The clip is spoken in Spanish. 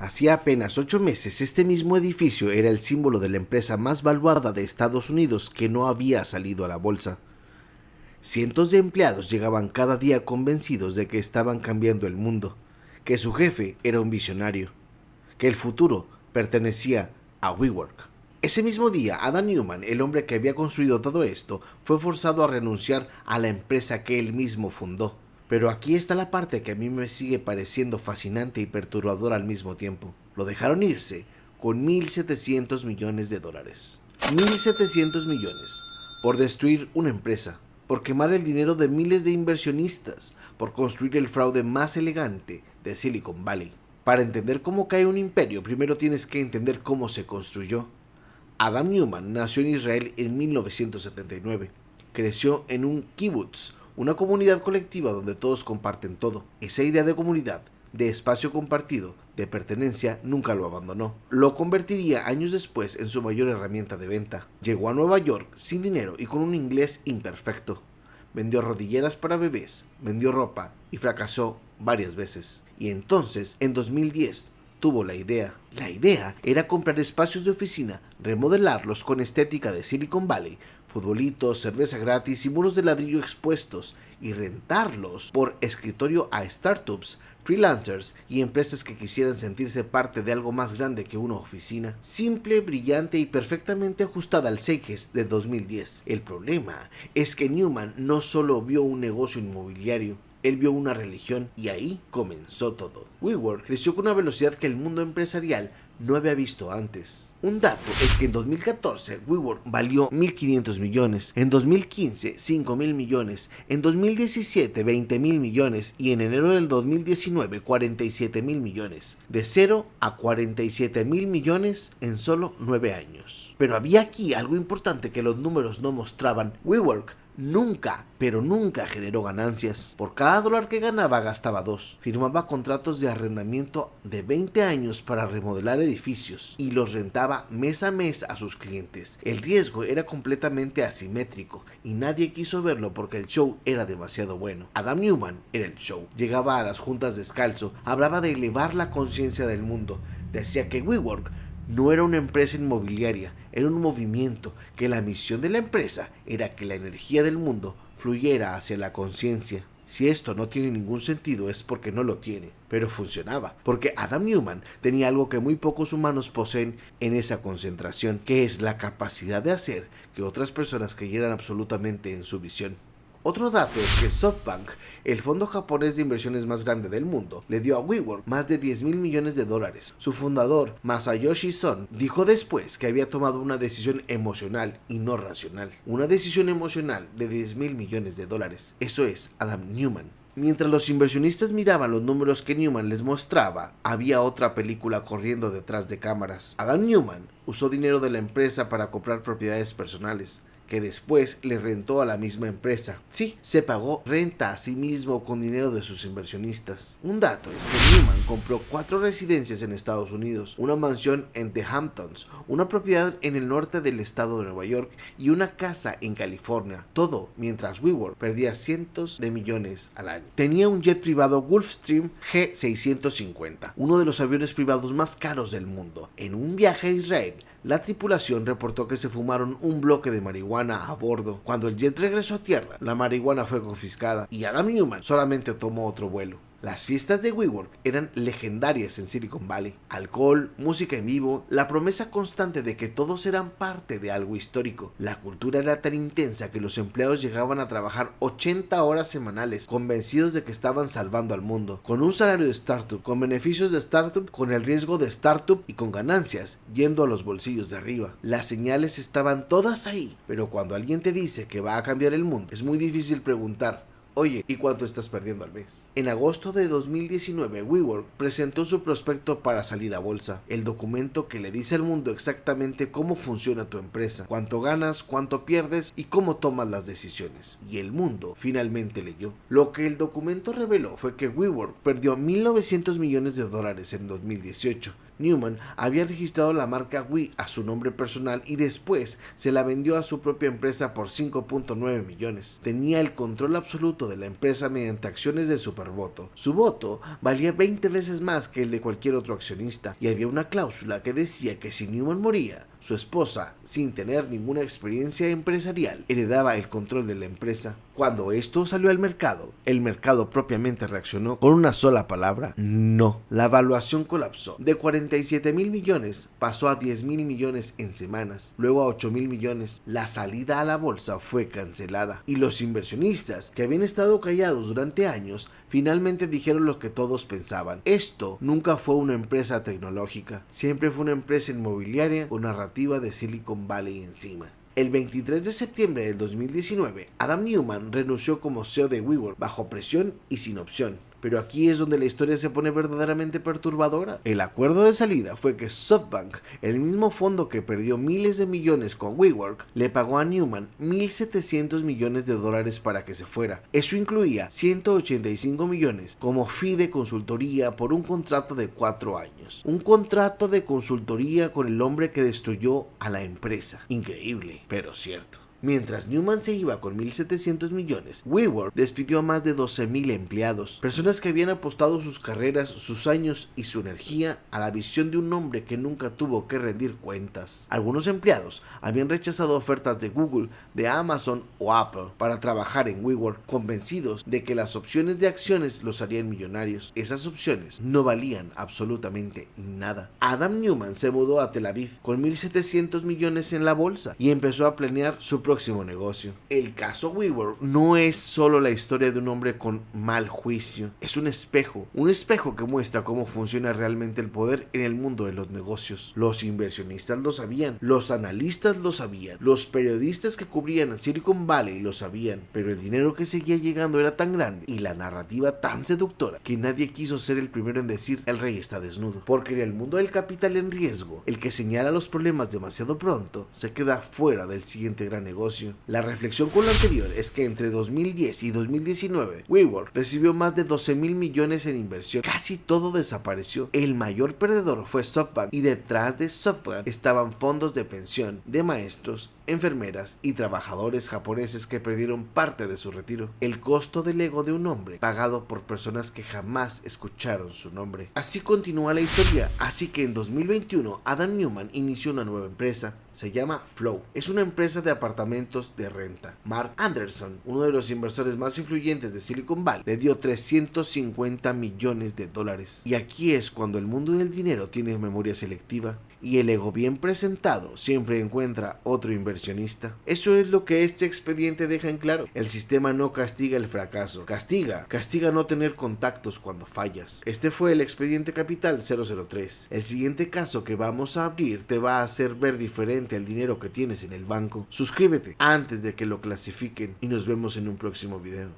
Hacía apenas 8 meses este mismo edificio era el símbolo de la empresa más valuada de Estados Unidos que no había salido a la bolsa. Cientos de empleados llegaban cada día convencidos de que estaban cambiando el mundo, que su jefe era un visionario, que el futuro pertenecía a WeWork. Ese mismo día, Adam Neumann, el hombre que había construido todo esto, fue forzado a renunciar a la empresa que él mismo fundó. Pero aquí está la parte que a mí me sigue pareciendo fascinante y perturbadora al mismo tiempo. Lo dejaron irse con $1.700 millones. $1.700 millones por destruir una empresa, por quemar el dinero de miles de inversionistas, por construir el fraude más elegante de Silicon Valley. Para entender cómo cae un imperio, primero tienes que entender cómo se construyó. Adam Neumann nació en Israel en 1979. Creció en un kibutz, una comunidad colectiva donde todos comparten todo. Esa idea de comunidad, de espacio compartido, de pertenencia, nunca lo abandonó. Lo convertiría años después en su mayor herramienta de venta. Llegó a Nueva York sin dinero y con un inglés imperfecto. Vendió rodilleras para bebés, vendió ropa y fracasó varias veces. Y entonces, en 2010, tuvo la idea. La idea era comprar espacios de oficina, remodelarlos con estética de Silicon Valley, futbolitos, cerveza gratis y muros de ladrillo expuestos, y rentarlos por escritorio a startups, freelancers y empresas que quisieran sentirse parte de algo más grande que una oficina. Simple, brillante y perfectamente ajustada al Zeitgeist de 2010. El problema es que Neumann no solo vio un negocio inmobiliario, él vio una religión y ahí comenzó todo. WeWork creció con una velocidad que el mundo empresarial no había visto antes. Un dato es que en 2014 WeWork valió 1.500 millones, en 2015 5.000 millones, en 2017 20.000 millones y en enero del 2019 47.000 millones. De 0 a 47.000 millones en solo 9 años. Pero había aquí algo importante que los números no mostraban. WeWork nunca, pero nunca generó ganancias. Por cada dólar que ganaba, gastaba 2. Firmaba contratos de arrendamiento de 20 años para remodelar edificios y los rentaba mes a mes a sus clientes. El riesgo era completamente asimétrico y nadie quiso verlo porque el show era demasiado bueno. Adam Neumann era el show. Llegaba a las juntas descalzo, hablaba de elevar la conciencia del mundo. Decía que WeWork no era una empresa inmobiliaria, era un movimiento, que la misión de la empresa era que la energía del mundo fluyera hacia la conciencia. Si esto no tiene ningún sentido es porque no lo tiene, pero funcionaba, porque Adam Neumann tenía algo que muy pocos humanos poseen en esa concentración, que es la capacidad de hacer que otras personas creyeran absolutamente en su visión. Otro dato es que SoftBank, el fondo japonés de inversiones más grande del mundo, le dio a WeWork más de $10.000 millones. Su fundador, Masayoshi Son, dijo después que había tomado una decisión emocional y no racional. Una decisión emocional de $10.000 millones. Eso es Adam Neumann. Mientras los inversionistas miraban los números que Neumann les mostraba, había otra película corriendo detrás de cámaras. Adam Neumann usó dinero de la empresa para comprar propiedades personales, que después le rentó a la misma empresa. Sí, se pagó renta a sí mismo con dinero de sus inversionistas. Un dato es que Neumann compró 4 residencias en Estados Unidos, una mansión en The Hamptons, una propiedad en el norte del estado de Nueva York y una casa en California. Todo mientras WeWork perdía cientos de millones al año. Tenía un jet privado Gulfstream G650, uno de los aviones privados más caros del mundo. En un viaje a Israel, la tripulación reportó que se fumaron un bloque de marihuana a bordo. Cuando el jet regresó a tierra, la marihuana fue confiscada y Adam Neumann solamente tomó otro vuelo. Las fiestas de WeWork eran legendarias en Silicon Valley. Alcohol, música en vivo, la promesa constante de que todos eran parte de algo histórico. La cultura era tan intensa que los empleados llegaban a trabajar 80 horas semanales, convencidos de que estaban salvando al mundo, con un salario de startup, con beneficios de startup, con el riesgo de startup y con ganancias yendo a los bolsillos de arriba. Las señales estaban todas ahí, pero cuando alguien te dice que va a cambiar el mundo, es muy difícil preguntar: oye, ¿y cuánto estás perdiendo al mes? En agosto de 2019, WeWork presentó su prospecto para salir a bolsa, el documento que le dice al mundo exactamente cómo funciona tu empresa, cuánto ganas, cuánto pierdes y cómo tomas las decisiones. Y el mundo finalmente leyó. Lo que el documento reveló fue que WeWork perdió $1.900 millones en 2018, Newman había registrado la marca Wii a su nombre personal y después se la vendió a su propia empresa por 5.9 millones. Tenía el control absoluto de la empresa mediante acciones de supervoto. Su voto valía 20 veces más que el de cualquier otro accionista y había una cláusula que decía que si Newman moría, su esposa, sin tener ninguna experiencia empresarial, heredaba el control de la empresa. Cuando esto salió al mercado, el mercado propiamente reaccionó con una sola palabra: no. La evaluación colapsó. De 47.000 millones pasó a 10.000 millones en semanas, luego a 8.000 millones. La salida a la bolsa fue cancelada y los inversionistas, que habían estado callados durante años, finalmente dijeron lo que todos pensaban. Esto nunca fue una empresa tecnológica, siempre fue una empresa inmobiliaria con narrativa de Silicon Valley encima. El 23 de septiembre del 2019, Adam Neumann renunció como CEO de WeWork bajo presión y sin opción. Pero aquí es donde la historia se pone verdaderamente perturbadora. El acuerdo de salida fue que SoftBank, el mismo fondo que perdió miles de millones con WeWork, le pagó a Neumann $1.700 millones para que se fuera. Eso incluía 185 millones como fee de consultoría por un contrato de 4 años. Un contrato de consultoría con el hombre que destruyó a la empresa. Increíble, pero cierto. Mientras Neumann se iba con 1.700 millones, WeWork despidió a más de 12.000 empleados, personas que habían apostado sus carreras, sus años y su energía a la visión de un hombre que nunca tuvo que rendir cuentas. Algunos empleados habían rechazado ofertas de Google, de Amazon o Apple para trabajar en WeWork, convencidos de que las opciones de acciones los harían millonarios. Esas opciones no valían absolutamente nada. Adam Neumann se mudó a Tel Aviv con 1.700 millones en la bolsa y empezó a planear su próximo negocio. El caso WeWork no es solo la historia de un hombre con mal juicio, es un espejo que muestra cómo funciona realmente el poder en el mundo de los negocios. Los inversionistas lo sabían, los analistas lo sabían, los periodistas que cubrían a Silicon Valley lo sabían, pero el dinero que seguía llegando era tan grande y la narrativa tan seductora que nadie quiso ser el primero en decir: el rey está desnudo, porque en el mundo del capital en riesgo, el que señala los problemas demasiado pronto se queda fuera del siguiente gran negocio. La reflexión con lo anterior es que entre 2010 y 2019, WeWork recibió más de 12.000 millones en inversión. Casi todo desapareció. El mayor perdedor fue SoftBank y detrás de SoftBank estaban fondos de pensión de maestros, enfermeras y trabajadores japoneses que perdieron parte de su retiro. El costo del ego de un hombre pagado por personas que jamás escucharon su nombre. Así continúa la historia. Así que en 2021 Adam Neumann inició una nueva empresa. Se llama Flow. Es una empresa de apartamentos de renta. Mark Anderson, uno de los inversores más influyentes de Silicon Valley, le dio $350 millones. Y aquí es cuando el mundo del dinero tiene memoria selectiva y el ego bien presentado siempre encuentra otro inversionista. Eso es lo que este expediente deja en claro. El sistema no castiga el fracaso, castiga no tener contactos cuando fallas. Este fue el expediente Capital 003. El siguiente caso que vamos a abrir te va a hacer ver diferente el dinero que tienes en el banco. Suscríbete antes de que lo clasifiquen y nos vemos en un próximo video.